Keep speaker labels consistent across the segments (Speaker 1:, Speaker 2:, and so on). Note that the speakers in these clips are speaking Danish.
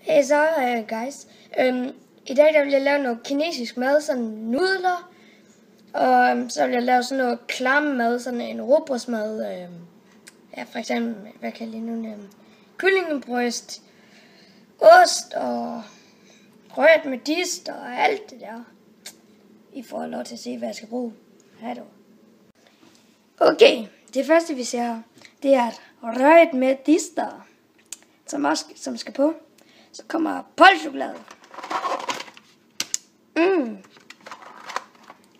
Speaker 1: Hey så, guys. I dag der vil jeg lave noget kinesisk mad, sådan nudler. Og så vil jeg lave sådan noget klam mad, sådan en rugbrødsmad. Ja, for eksempel, hvad kan jeg lige nu nævne? Kyllingebryst, ost og rørt med dist og alt det der. I får lov til at se, hvad jeg skal bruge. Hej då. Okay, det første vi ser her, det er rørt med dister, som skal på. Så kommer polchokolade.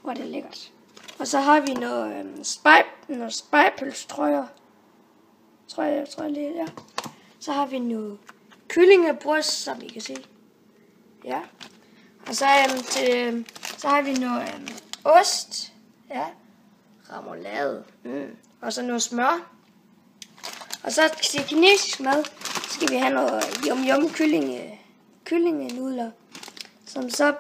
Speaker 1: Hvor det er lækkert. Og så har vi noget spejpølse, tror jeg lige, ja. Så har vi noget kyllingebryst, som I kan se. Ja. Og så, så har vi noget ost. Ja. Remoulade. Og så noget smør. Og så til kinesisk mad, skal vi have noget yum kyllingenudler. Som så,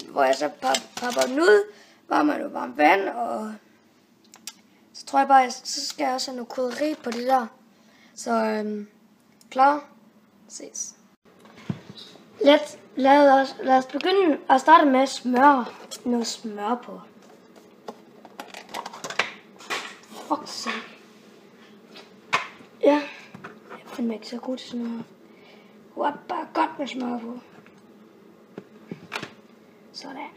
Speaker 1: hvor jeg så papper den ud, varmer noget varmt vand, og så tror jeg bare, så skal jeg også have noget krydderi på det der. Så klar, ses. Lad os begynde at starte med noget smør på. Fuck sake. Ja, jeg finder mig ikke så god til sådan noget. What, bare godt med smør på. Sådan. Jeg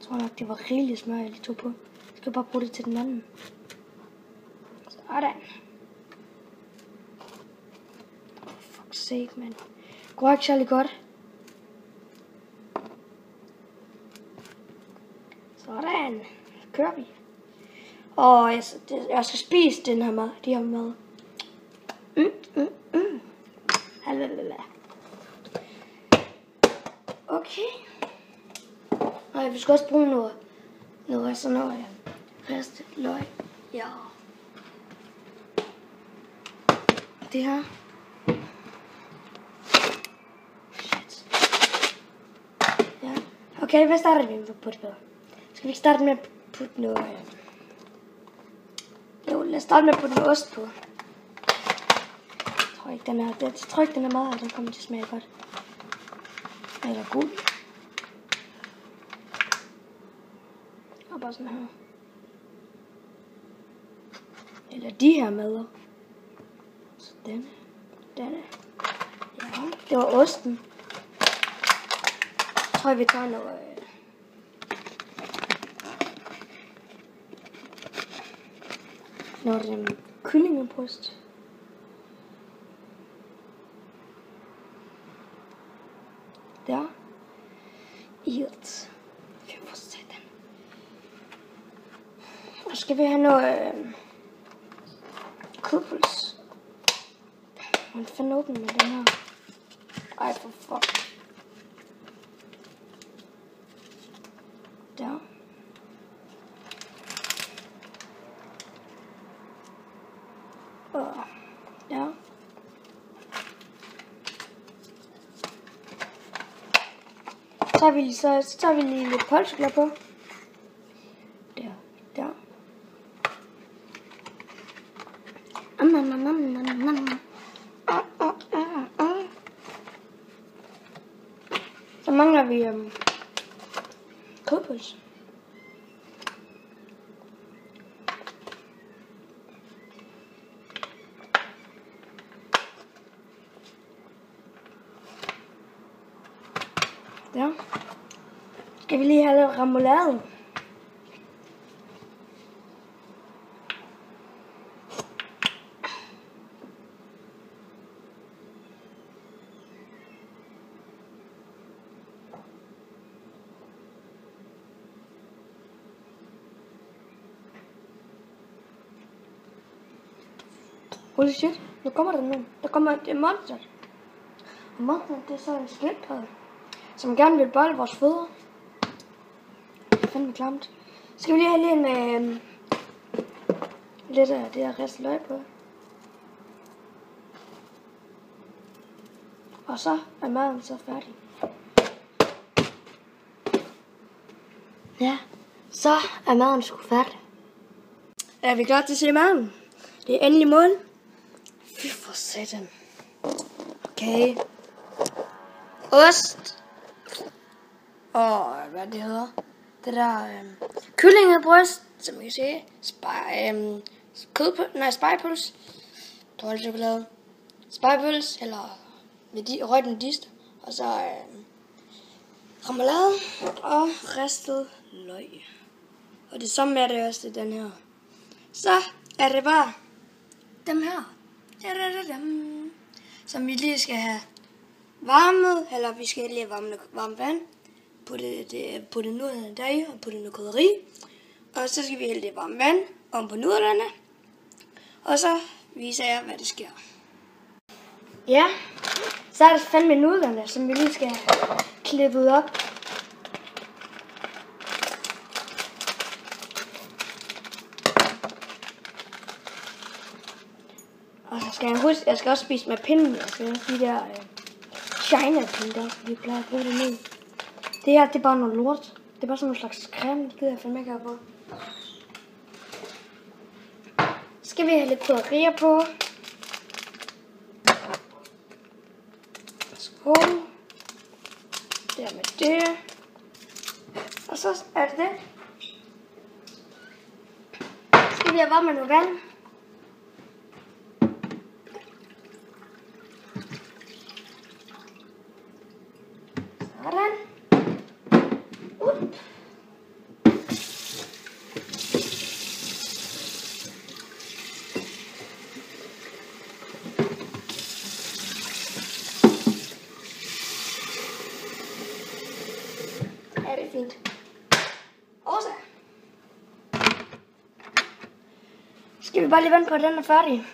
Speaker 1: tror nok, det var rigeligt smør, jeg lige tog på. Jeg skal bare bruge det til den anden. Sådan. Fuck sake, man. Går ikke særlig godt. Sådan. Kører vi. Og jeg skal spise de her mad. Okay. Og vi skal også bruge noget sådan noget ristet løg. Ja. Det her. Shit. Ja. Okay, hvad starter vi med at putte på? Skal vi ikke starte med at putte noget? Jo, lad os starte med at putte noget ost på. Jeg tror ikke, den er meget, den kommer til at smage godt. Eller god. Og bare sådan her. Eller de her madder. Så denne. Ja, det var osten. Jeg tror, vi tager noget... Noget kyllingebryst. Der. Helt. Fy for satan. Og så skal vi have noget kødpuls. Man finder åben med den her. Ej, for fuck. Der. Ja. Så tager vi lige lidt polchokolade på. Der. Så mangler vi kødpuls. Ja. Skal vi lige have lidt remoulade? Holy shit, nu kommer der nogen. Der kommer et monster. Og monster, det er så en skildpadde, som gerne vil bolle vores fødder. Det er fandme klamt. Skal vi lige have lidt lidt af det her ristet løg på. Og så er maden så færdig. Ja, Så er maden sgu færdig. Er vi klar til at se maden? Det er endelig mål. Fy for satan. Okay. Ost. Og hvad det hedder. Det der kyllingebryst, som I kan se. Spejepøls. Dårlig chokolade. Spejepøls, eller røget medister. Og så remoulade og ristet løg. Og det samme er det også i den her. Så er det bare dem her. Som vi lige skal have varmet, eller vi skal lige have varmt vand. Putte nudlerne deri og putte noget krydderi. Og så skal vi hælde det varmt vand om på nudlerne. Og så viser jeg, hvad det sker. Ja, så er det fandme nudlerne, som vi lige skal have klippet op. Og så skal jeg huske, jeg skal også spise med pinden. Jeg skal også de der China-pinde der, vi plejer at bruge det med. Det her, det er bare noget lort. Det er bare sådan en slags creme, det gider jeg fandme ikke have på. Så skal vi have lidt krydderier på. Skål. Der med det. Og så er det det. Så skal vi have varmet med noget vand. Sådan. Ja, det er fint. Og så skal vi bare lige vente på, at den er færdig.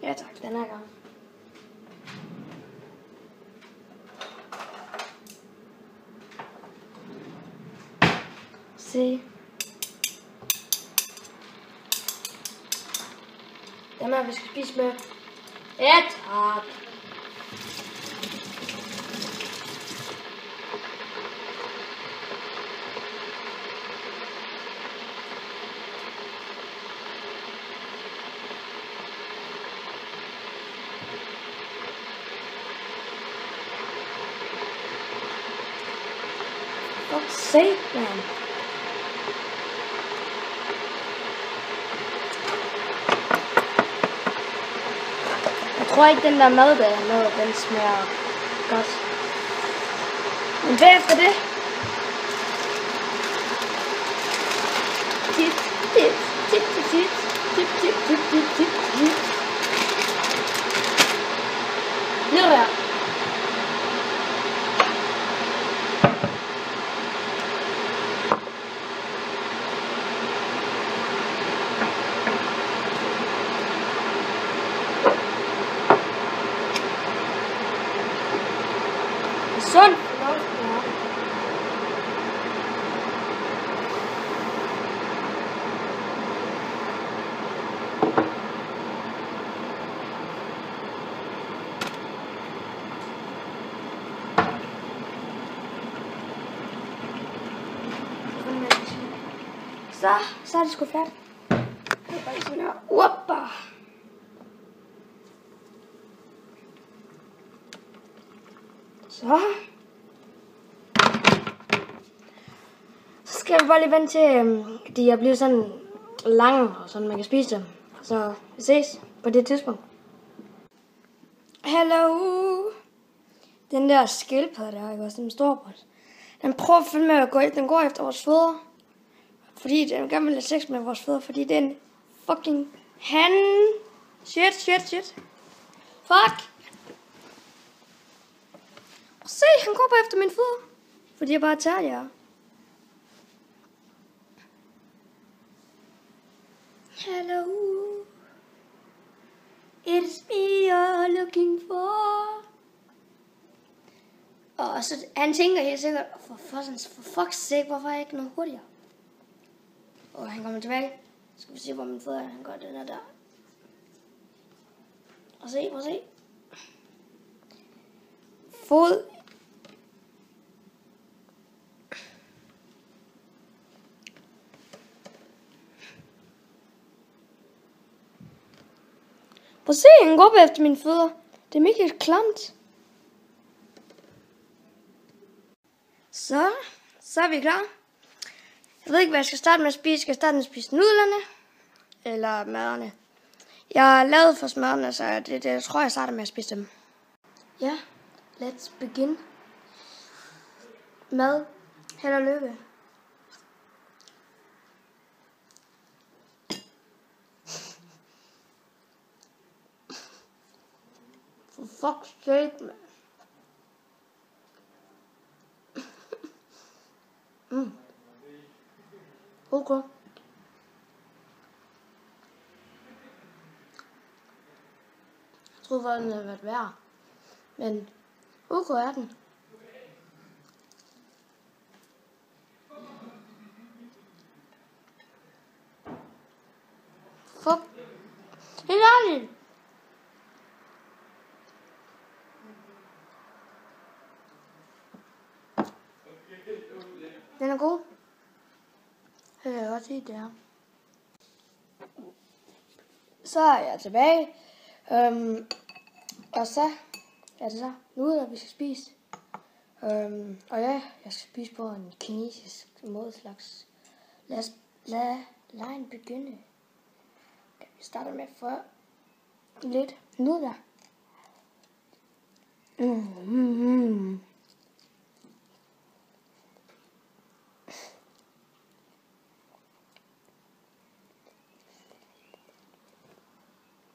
Speaker 1: Ja tak, den er i gang. Se. Den her, vi skal spise med. Ja tak. Fuck's sake, man. Jeg tror ikke, den der mad, der er noget, den smager godt. Men bagefter det. Tip, tip, tip, tip, tip, tip, tip, tip, tip, tip. Lige der. Sund fornuft, ja. Så er det sgu færdigt. Det er bare sådan her. Woppa! Så skal vi bare lige vente til de er blevet sådan lange, og sådan man kan spise dem. Så vi ses på det tidspunkt. Hello. Den der skildpadde der, ikke også, den store bræt. Den prøver at følge med at gå efter, den går efter vores fødder. Fordi den gerne vil have sex med vores fødder, fordi det er en fucking han. Shit. Fuck. Og se, han går bare efter min fødder. Fordi jeg bare tager jer. Hello. It's me you're looking for. Og så han tænker helt sikkert, for fuck's sake, hvorfor er jeg ikke noget hurtigere? Og han kommer tilbage. Skal vi se, hvor min fod er. Han gør den her der. Og se, prøv at se. Fod Og se, en går efter mine fødder. Det er mega klamt. Så er vi klar. Jeg ved ikke, hvad jeg skal starte med at spise. Skal jeg starte med at spise nudlerne? Eller maderne? Jeg er lavet for smaderne, så det tror jeg starter med at spise dem. Ja, let's begin. Mad. Held og lykke. For fuck's sake, man. Okay. Jeg troede faktisk, den havde været værre. Men okay er den. Fuck. Helt ærligt. Den er god. Det kan jeg godt sige, det er. Så er jeg tilbage. Og så er det så nudler, vi skal spise. Og ja, jeg skal spise på en kinesisk måde slags. Lad lejen begynde. Okay, vi starter med at få lidt nudler.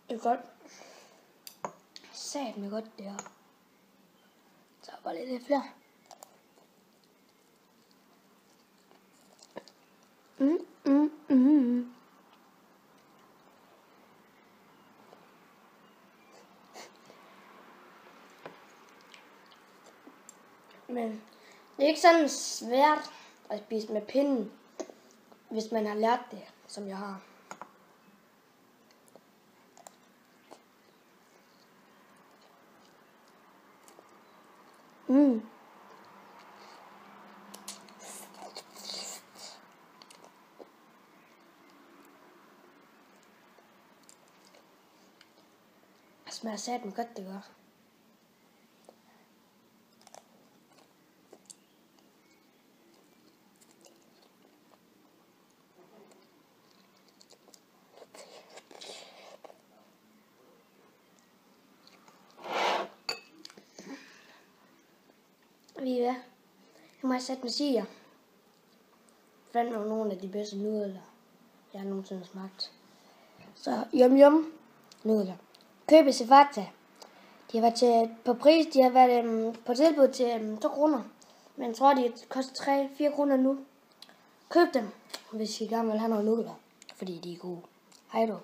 Speaker 1: Det er godt. Satme godt det her. Så bare lidt flere. Men det er ikke sådan svært at spise med pinden, hvis man har lært det, som jeg har. Det smager satme godt, det gør. Ved I hvad? Nu må jeg sætte mig sige jer. Fandt nogle af de bedste nudler, jeg har nogensinde smagt. Så yum nudler. Købes i Fakta. De har været på pris, de har været på tilbud til 2 kroner. Men jeg tror, de koster 3-4 kroner nu. Køb dem, hvis I gerne vil have nogle nudler, fordi de er gode. Hej då.